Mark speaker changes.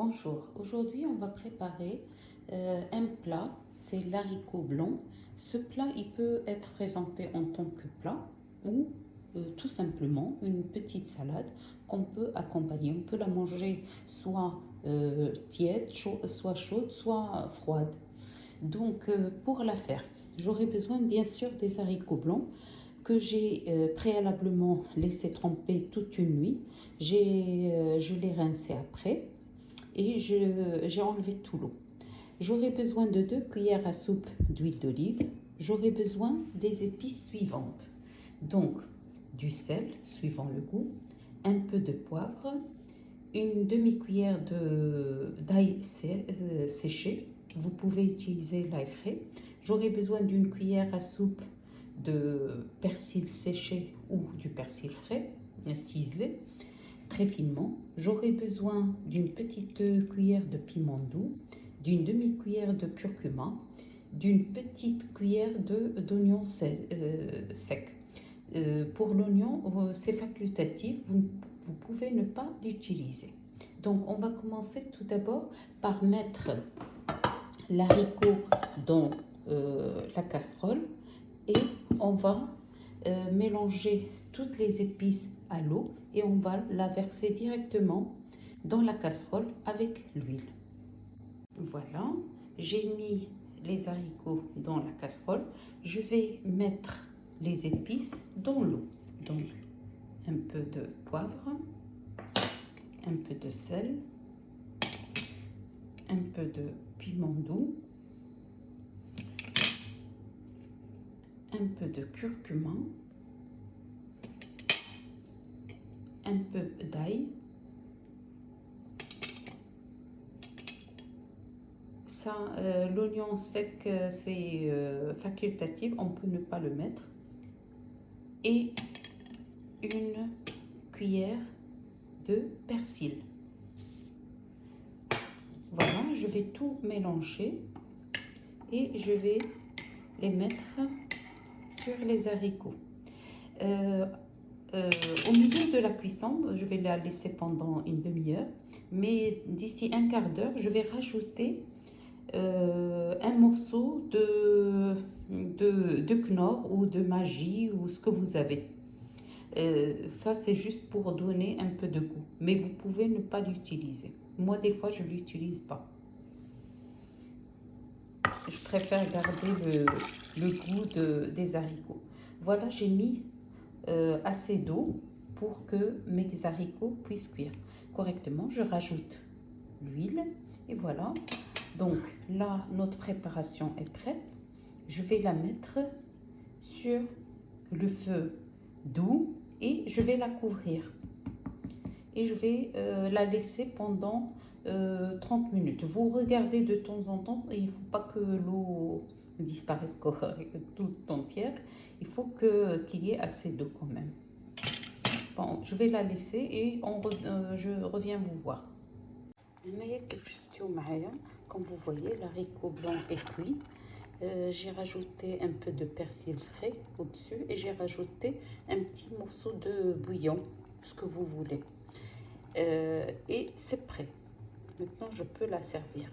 Speaker 1: Bonjour, aujourd'hui on va préparer un plat, c'est l'haricot blanc. Ce plat il peut être présenté en tant que plat ou tout simplement une petite salade qu'on peut accompagner. On peut la manger soit tiède, soit chaude, soit froide. Donc pour la faire, j'aurai besoin bien sûr des haricots blancs que j'ai préalablement laissé tremper toute une nuit. Je les rincé après et j'ai enlevé tout l'eau. J'aurai besoin de 2 cuillères à soupe d'huile d'olive. J'aurai besoin des épices suivantes. Donc, du sel, suivant le goût, un peu de poivre, une demi-cuillère d'ail séché. Vous pouvez utiliser l'ail frais. J'aurai besoin d'une cuillère à soupe de persil séché ou du persil frais, ciselé très finement. J'aurai besoin d'une petite cuillère de piment doux, d'une demi-cuillère de curcuma, d'une petite cuillère d'oignon sec. Pour l'oignon, c'est facultatif, vous pouvez ne pas l'utiliser. Donc on va commencer tout d'abord par mettre l'haricot dans la casserole et on va mélanger toutes les épices à l'eau et on va la verser directement dans la casserole avec l'huile. Voilà, j'ai mis les haricots dans la casserole. Je vais mettre les épices dans l'eau. Donc, un peu de poivre, un peu de sel, un peu de piment doux, un peu de curcuma, un peu d'ail. Ça, l'oignon sec, c'est facultatif, on peut ne pas le mettre. Et une cuillère de persil. Voilà, je vais tout mélanger et je vais les mettre sur les haricots. Au milieu de la cuisson, je vais la laisser pendant une demi-heure, mais d'ici un quart d'heure, je vais rajouter un morceau de Knorr ou de Maggi ou ce que vous avez. Ça, c'est juste pour donner un peu de goût, mais vous pouvez ne pas l'utiliser. Moi, des fois, je ne l'utilise pas. Je préfère garder le goût des haricots. Voilà, j'ai mis assez d'eau pour que mes haricots puissent cuire correctement. Je rajoute l'huile et voilà. Donc là, notre préparation est prête. Je vais la mettre sur le feu doux et je vais la couvrir. Et je vais la laisser pendant 30 minutes. Vous regardez de temps en temps, et il ne faut pas que l'eau disparaisse tout entière. Il faut qu'il y ait assez d'eau quand même. Bon, je vais la laisser et je reviens vous voir. Comme vous voyez, l'haricot blanc est cuit. J'ai rajouté un peu de persil frais au-dessus et j'ai rajouté un petit morceau de bouillon, ce que vous voulez. Et c'est prêt. Maintenant, je peux la servir.